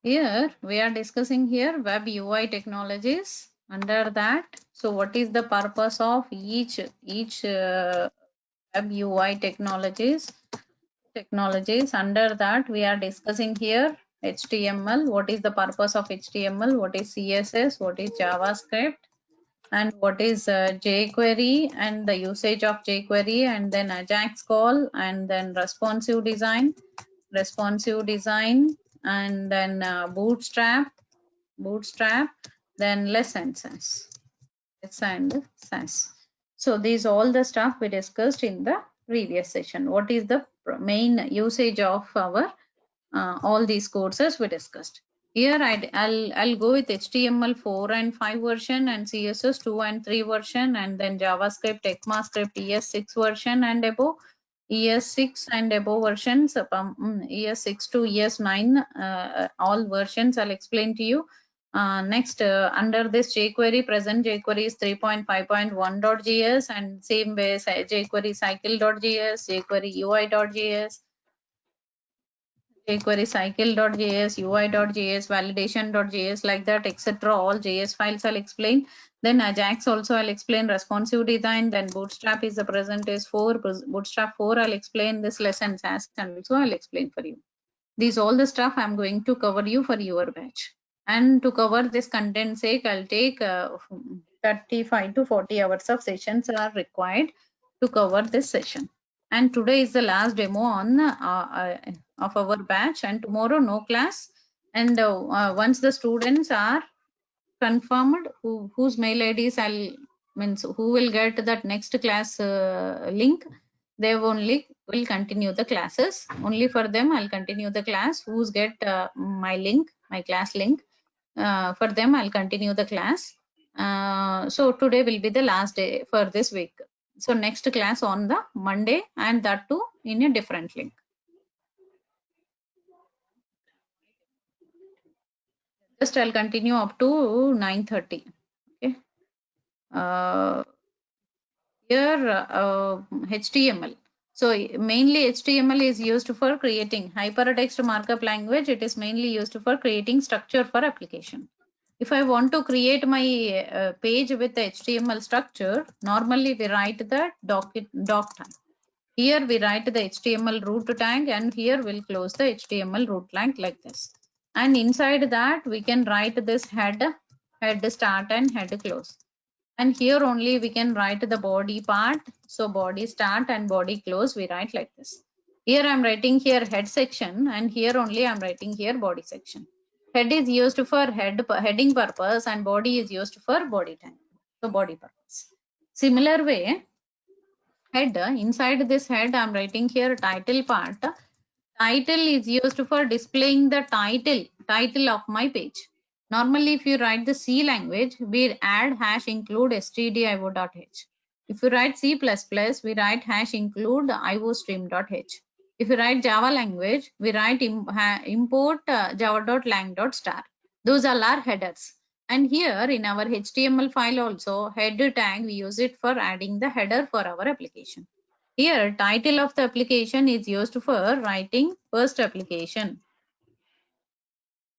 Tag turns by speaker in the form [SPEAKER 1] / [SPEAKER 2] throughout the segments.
[SPEAKER 1] Here we are discussing here web UI technologies. Under that, so what is the purpose of each web UI technologies? Under that we are discussing here HTML. What is the purpose of HTML? What is CSS? What is JavaScript? And what is jQuery and the usage of jQuery, and then Ajax call, and then responsive design, and then bootstrap, then less and sense. So these all the stuff we discussed in the previous session. What is the main usage of our all these courses we discussed. Here I'll go with HTML 4 and 5 version, and CSS 2 and 3 version, and then JavaScript, ECMAScript ES6 version and above, ES6 and above versions, ES6 to ES9, all versions I'll explain to you. Next, under this jQuery, present jQuery is 3.5.1.js, and same way jQuery cycle.js, jQuery UI.js, jQuery cycle.js, UI.js, validation.js, like that, etc. All JS files I'll explain. Then Ajax also I'll explain, responsive design. Then Bootstrap is the present is 4, Bootstrap 4 I'll explain this lesson as and also I'll explain for you. These all the stuff I'm going to cover you for your batch. And to cover this content sake, I'll take 35 to 40 hours of sessions are required to cover this session. And today is the last demo on of our batch, and tomorrow no class. And once the students are confirmed, whose mail IDs who will get that next class link, they only will continue the classes. Only for them I'll continue the class. Who's get my link, my class link, for them I'll continue the class. So today will be the last day for this week. So next class on the Monday, and that too in a different link. Just I'll continue up to 9:30. Okay. Here HTML. So mainly HTML is used for creating hypertext markup language. It is mainly used for creating structure for application. If I want to create my page with the HTML structure, normally we write the doc tag. Here we write the HTML root tag, and here we'll close the HTML root tag like this. And inside that we can write this head start and head close. And here only we can write the body part. So body start and body close, we write like this. Here I'm writing here head section, and here only I'm writing here body section. Head is used for heading purpose, and body is used for body tag. So body purpose. Similar way, head, inside this head I'm writing here title part. Title is used for displaying the title of my page. Normally, if you write the C language, we add hash include stdio.h. If you write C++, we write hash include iostream.h. If you write Java language, we write import java.lang.star. Those are our headers. And here in our HTML file also, header tag, we use it for adding the header for our application. Here, title of the application is used for writing first application.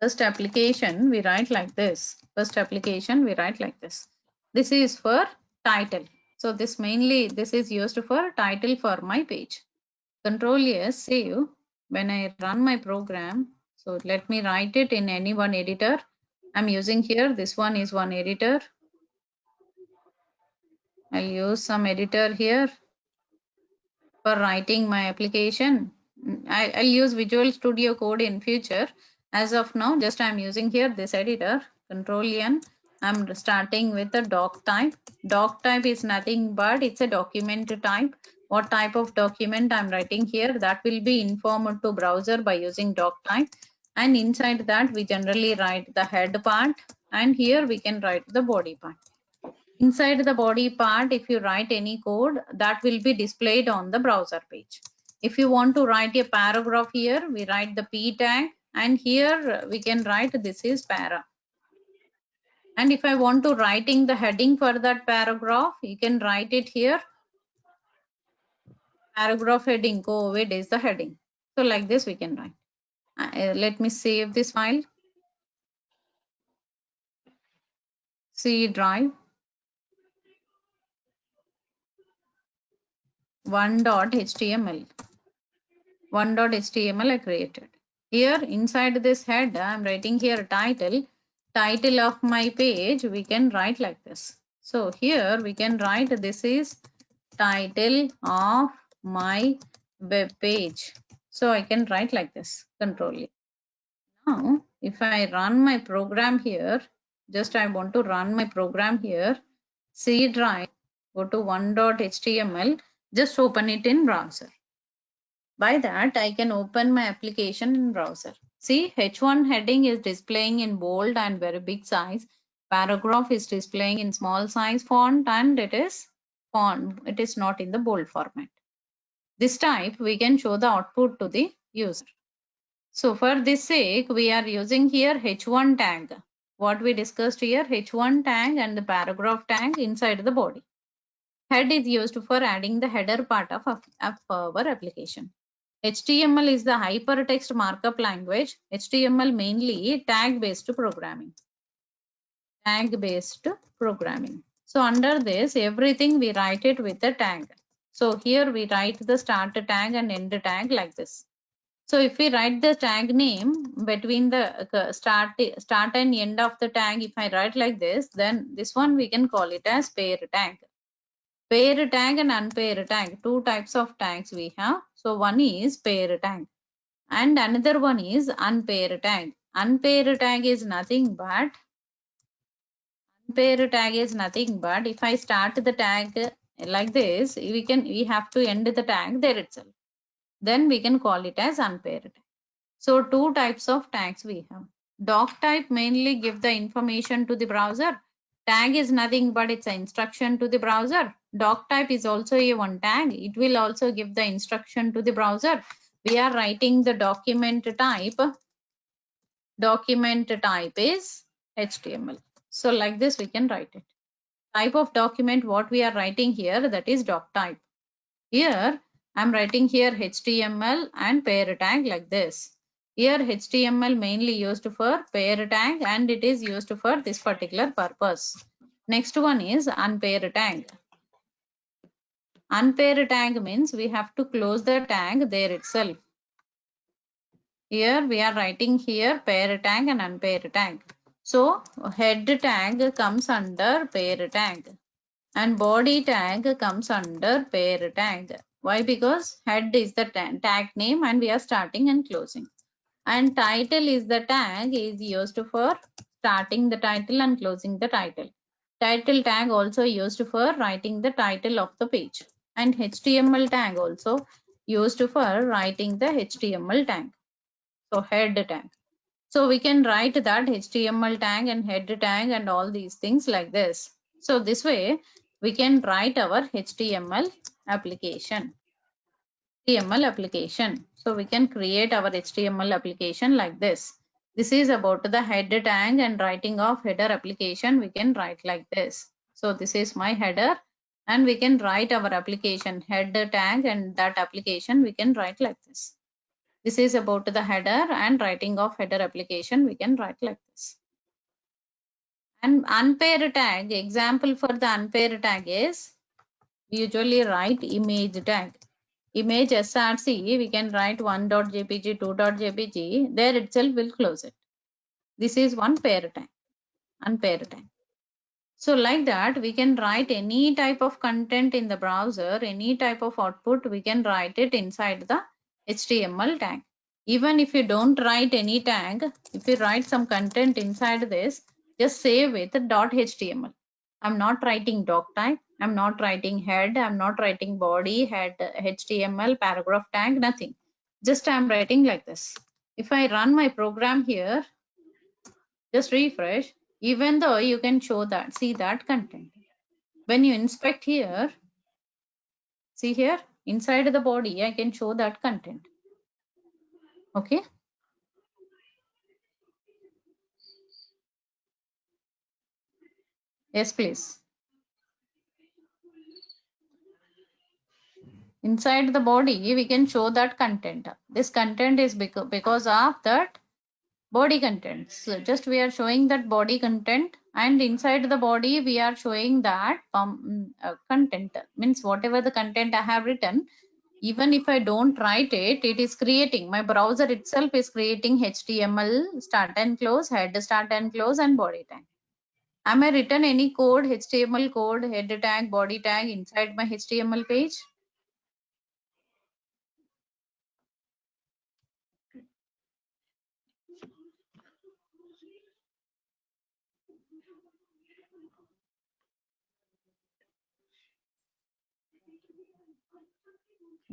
[SPEAKER 1] First application, we write like this. First application, we write like this. This is for title. So this is used for title for my page. Control S, save. When I run my program, so let me write it in any one editor. I'm using here, this one is one editor. I'll use some editor here for writing my application. I'll use Visual Studio Code in future. As of now, just I'm using here this editor, Control N. I'm starting with a doc type. Doc type is nothing but it's a document type. What type of document I'm writing here, that will be informed to browser by using doc type. And inside that we generally write the head part, and here we can write the body part. Inside the body part, if you write any code, that will be displayed on the browser page. If you want to write a paragraph here, we write the P tag, and here we can write this is para. And if I want to writing the heading for that paragraph, you can write it here. Paragraph heading, COVID is the heading. So like this we can write. Let me save this file. C drive 1.html. 1.html I created. Here inside this head, I'm writing here title. Title of my page, we can write like this. So here we can write this is title of my web page. So I can write like this, Control A. Now, if I run my program here, just I want to run my program here, C drive, go to 1.html, just open it in browser. By that, I can open my application in browser. See, H1 heading is displaying in bold and very big size. Paragraph is displaying in small size font and it is not in the bold format. This type, we can show the output to the user. So for this sake, we are using here H1 tag. What we discussed here, H1 tag and the paragraph tag inside the body. Head is used for adding the header part of our application. HTML is the hypertext markup language. HTML mainly tag-based programming. Tag-based programming. So under this, everything we write it with a tag. So here we write the start tag and end tag like this. So if we write the tag name between the start and end of the tag, if I write like this, then this one we can call it as pair tag. Pair tag and unpair tag, two types of tags we have. So one is pair tag and another one is unpair tag. Unpair tag is nothing but if I start the tag like this, we have to end the tag there itself. Then we can call it as unpaired tag. So two types of tags we have. Doc type mainly give the information to the browser. Tag is nothing but it's an instruction to the browser. Doc type is also a one tag. It will also give the instruction to the browser. We are writing the document type. Document type is HTML. So like this we can write it. Type of document what we are writing here, that is doc type. Here I'm writing here HTML and pair tag like this. Here HTML mainly used for pair tag and it is used for this particular purpose. Next one is unpair tag. Unpair tag means we have to close the tag there itself. Here we are writing here pair tag and unpair tag. So head tag comes under pair tag and body tag comes under pair tag. Why? Because head is the tag name and we are starting and closing. And title is the tag is used for starting the title and closing the title. Title tag also used for writing the title of the page. And HTML tag also used for writing the HTML tag. So head tag. So we can write that HTML tag and head tag and all these things like this. So this way we can write our HTML application. HTML application. So we can create our HTML application like this. This is about the head tag and writing of header application. We can write like this. So this is my header and we can write our application head tag and that application we can write like this. This is about the header and writing of header application. We can write like this. And unpair tag, example for the unpair tag is we usually write image tag. Image src, we can write 1.jpg, 2.jpg. There itself will close it. This is one pair tag, unpair tag. So like that, we can write any type of content in the browser, any type of output, we can write it inside the HTML tag. Even if you don't write any tag, if you write some content inside this, just save with .html. I'm not writing doc type, I'm not writing head, I'm not writing body, head, HTML, paragraph tag, nothing. Just I'm writing like this. If I run my program here, just refresh, even though you can show that, see that content. When you inspect here, see here, inside the body, I can show that content. Okay. Yes, please. Inside the body, we can show that content. This content is because of that body content. So just we are showing that body content And inside the body, we are showing that content, means whatever the content I have written, even if I don't write it, it is creating, my browser itself is creating HTML start and close, head start and close, and body tag. Am I written any code, HTML code, head tag, body tag inside my HTML page?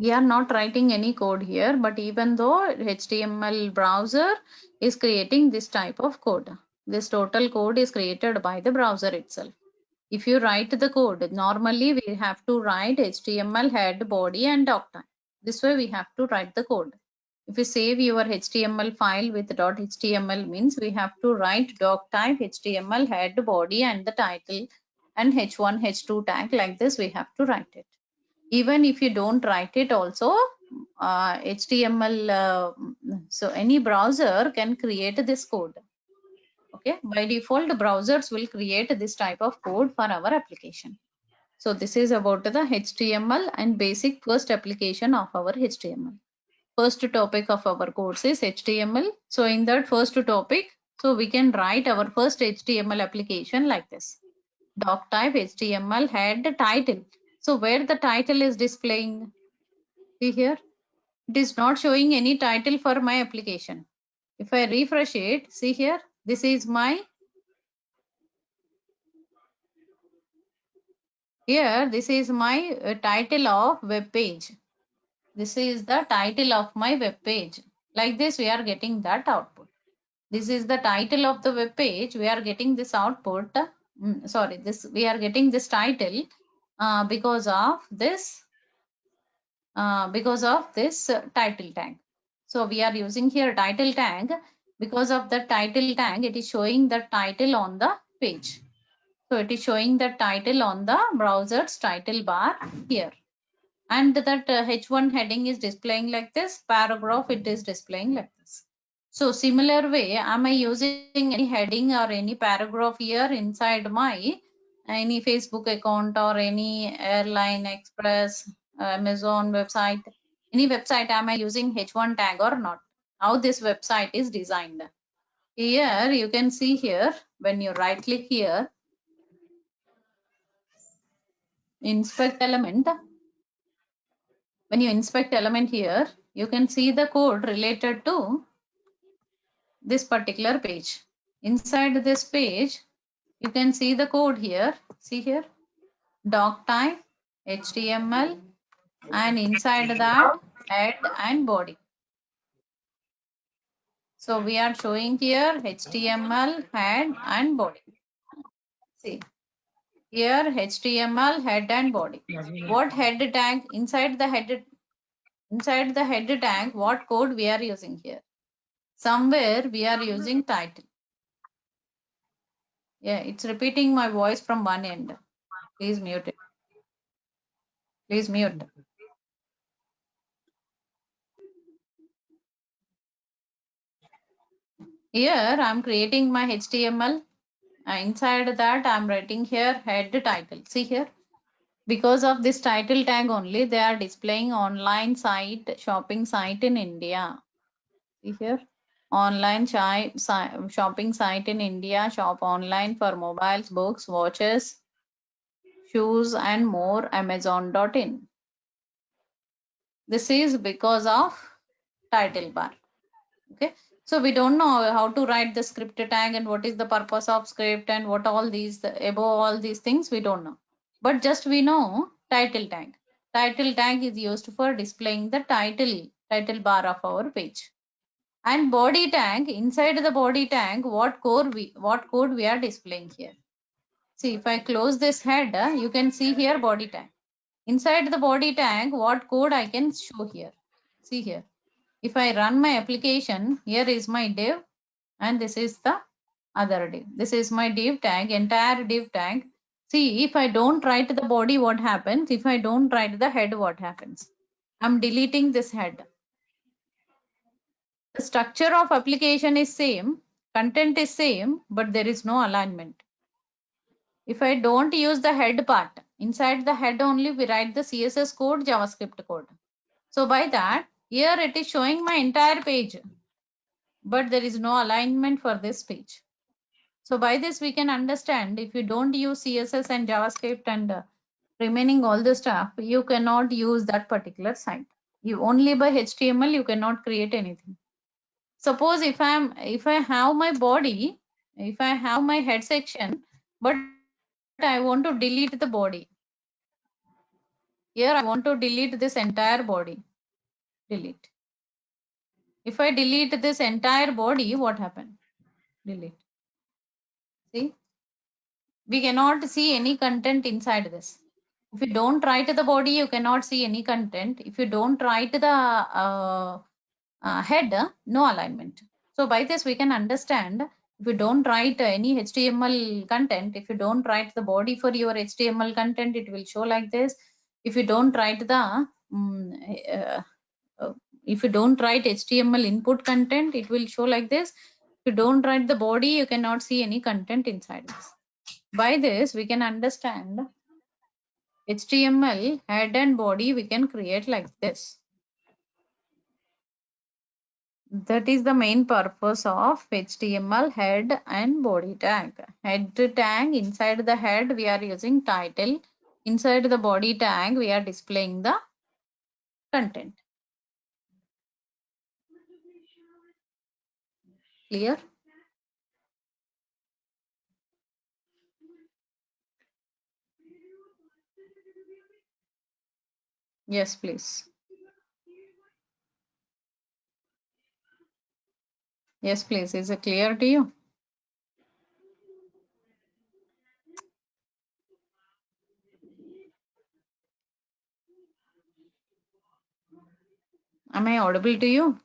[SPEAKER 1] We are not writing any code here, but even though HTML browser is creating this type of code, this total code is created by the browser itself. If you write the code, normally we have to write HTML head, body, and doctype. This way we have to write the code. If you save your HTML file with .html, means we have to write doctype, HTML head, body, and the title, and h1, h2 tag, like this we have to write it. Even if you don't write it also, HTML, so any browser can create this code. Okay, by default browsers will create this type of code for our application. So this is about the HTML and basic first application of our HTML. First topic of our course is HTML. So in that first topic, so we can write our first HTML application like this. Doc type HTML head title. So where the title is displaying, see here, it is not showing any title for my application. If I refresh it, see here, this is my, here, this is my title of web page. This is the title of my web page. Like this, we are getting that output. This is the title of the web page. We are getting this output. Sorry, this we are getting this title because of this title tag. So we are using here title tag. Because of the title tag, it is showing the title on the page. So it is showing the title on the browser's title bar here. And that H1 heading is displaying like this, paragraph it is displaying like this. So similar way, am I using any heading or any paragraph here inside my any Facebook account or any airline, express, Amazon website, any website, am I using H1 tag or not? How this website is designed. Here you can see here, when you right click here, inspect element. When you inspect element here, you can see the code related to this particular page. Inside this page, you can see the code here. See here, doc type, HTML, and inside that head and body. So we are showing here HTML, head and body. See here, HTML, head and body. What head tag inside the head tag? What code we are using here? Somewhere we are using title. Yeah, it's repeating my voice from one end. Please mute it. Please mute. Here I'm creating my HTML. Inside that I'm writing here head title. See here. Because of this title tag only, they are displaying online site, shopping site in India. See here. Online shopping site in India. Shop online for mobiles, books, watches, shoes, and more. Amazon.in. This is because of title bar. Okay, so we don't know how to write the script tag and what is the purpose of script and what all these, above all these things we don't know, but just we know title tag. Title tag is used for displaying the title bar of our page. And body tag, inside the body tag, what code we are displaying here. See, if I close this head, you can see here body tag. Inside the body tag, what code I can show here. See here. If I run my application, here is my div and this is the other div. This is my div tag, entire div tag. See, if I don't write the body, what happens? If I don't write the head, what happens? I'm deleting this head. The structure of application is same, content is same, but there is no alignment. If I don't use the head part, inside the head only we write the CSS code, JavaScript code. So by that, here it is showing my entire page, but there is no alignment for this page. So by this we can understand, if you don't use CSS and JavaScript and remaining all the stuff, you cannot use that particular site. You only by HTML you cannot create anything. Suppose if I have my body, if I have my head section, but I want to delete the body. Here I want to delete this entire body. Delete. If I delete this entire body, what happened? Delete. See? We cannot see any content inside this. If you don't write the body, you cannot see any content. If you don't write the head, no alignment. So by this we can understand, if you don't write any HTML content, if you don't write the body for your HTML content, it will show like this. If you don't write the if you don't write HTML input content, it will show like this. If you don't write the body, you cannot see any content inside this. By this, we can understand HTML head and body we can create like this. That is the main purpose of HTML head and body tag. Head tag, inside the head we are using title. Inside the body tag we are displaying the content. Clear? Yes, please. Yes, please. Is it clear to you? Am I audible to you?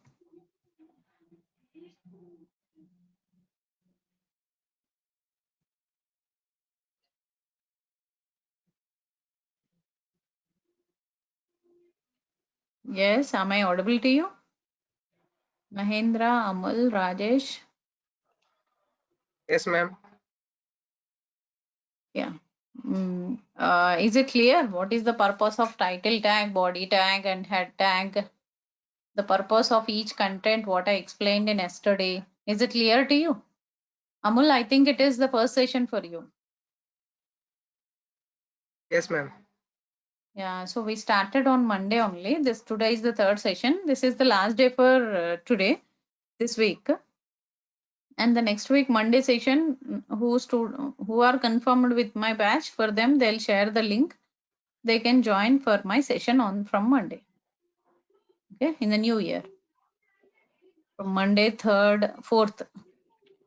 [SPEAKER 1] Yes, am I audible to you? Mahendra, Amul, Rajesh.
[SPEAKER 2] Yes, ma'am.
[SPEAKER 1] Yeah. Is it clear? What is the purpose of title tag, body tag, and head tag? The purpose of each content, what I explained in yesterday. Is it clear to you? Amul, I think it is the first session for you.
[SPEAKER 2] Yes, ma'am.
[SPEAKER 1] Yeah, so we started on Monday only. Today is the third session. This is the last day for today, this week. And the next week Monday session, who are confirmed with my batch, for them they'll share the link. They can join for my session on from Monday. Okay, in the new year. From Monday 3rd,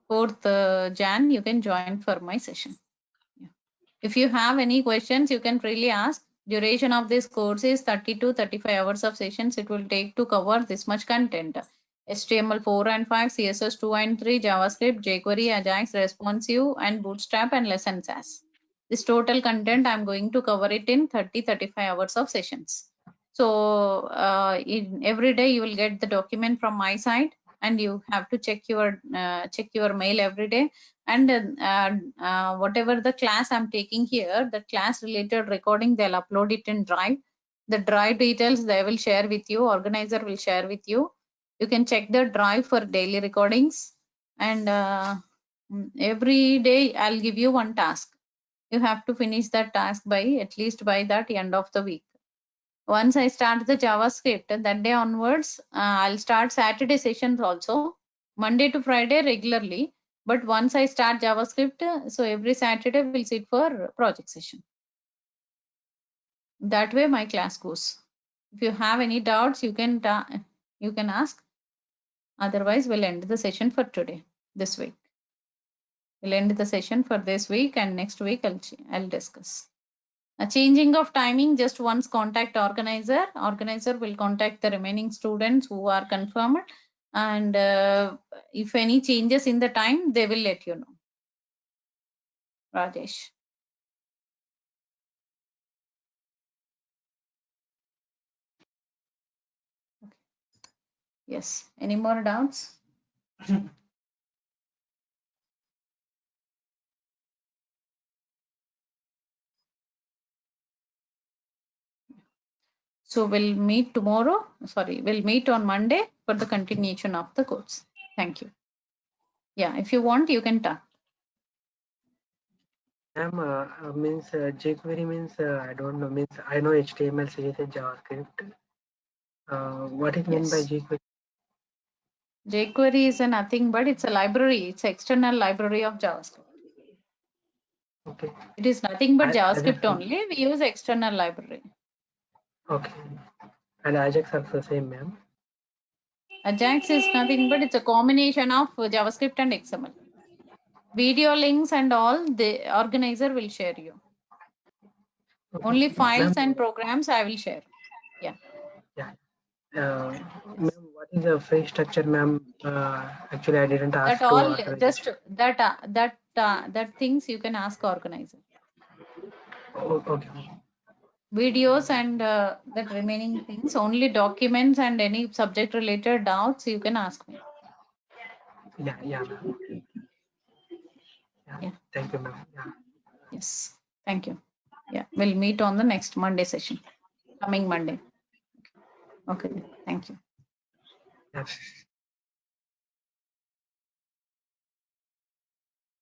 [SPEAKER 1] 4th Jan, you can join for my session. Yeah. If you have any questions, you can freely ask. Duration of this course is 30 to 35 hours of sessions it will take to cover this much content. HTML 4 and 5, CSS 2 and 3, JavaScript, jQuery, Ajax, Responsive, and Bootstrap and Lessons as. This total content I'm going to cover it in 30-35 hours of sessions. So in every day you will get the document from my side, and you have to check your mail every day. And whatever the class I'm taking here, the class related recording, they'll upload it in Drive. The Drive details they will share with you. Organizer will share with you. You can check the Drive for daily recordings. And every day I'll give you one task. You have to finish that task by at least by that end of the week. Once I start the JavaScript, that day onwards, I'll start Saturday sessions also, Monday to Friday regularly. But once I start JavaScript, so every Saturday we'll sit for project session. That way my class goes. If you have any doubts, you can ask. Otherwise, we'll end the session for today, this week. We'll end the session for this week, and next week I'll discuss. A changing of timing, just once contact organizer. Organizer will contact the remaining students who are confirmed, and if any changes in the time, they will let you know. Rajesh. Okay. Yes. Any more doubts? So we'll meet tomorrow. Sorry, we'll meet on Monday for the continuation of the course. Thank you. Yeah, if you want, you can talk.
[SPEAKER 2] Ma'am, means jQuery means I don't know, means I know HTML, CSS, and JavaScript. What is meant by
[SPEAKER 1] Yes.
[SPEAKER 2] jQuery?
[SPEAKER 1] jQuery is a nothing but it's a library. It's an external library of JavaScript.
[SPEAKER 2] Okay.
[SPEAKER 1] It is nothing but
[SPEAKER 2] As
[SPEAKER 1] JavaScript
[SPEAKER 2] a,
[SPEAKER 1] only. We use external library.
[SPEAKER 2] okay. And Ajax are the same, ma'am.
[SPEAKER 1] Ajax is nothing but it's a combination of JavaScript and XML. Video links and all the organizer will share you.
[SPEAKER 2] Okay.
[SPEAKER 1] Only files
[SPEAKER 2] Ma'am,
[SPEAKER 1] and programs I will share. Yeah.
[SPEAKER 2] yeah. Ma'am, what is a phrase structure, ma'am? Actually, I didn't
[SPEAKER 1] That
[SPEAKER 2] ask to
[SPEAKER 1] all just
[SPEAKER 2] organization.
[SPEAKER 1] that things you can ask organizer.
[SPEAKER 2] Oh, okay.
[SPEAKER 1] Videos and that remaining things, only documents and any subject related doubts you can ask me.
[SPEAKER 2] Yeah, yeah, ma'am. Yeah.
[SPEAKER 1] Yeah.
[SPEAKER 2] Thank you, ma'am. Yeah.
[SPEAKER 1] Yes. Thank you. Yeah. We'll meet on the next Monday session. Coming Monday. Okay. Thank you.
[SPEAKER 2] Yeah.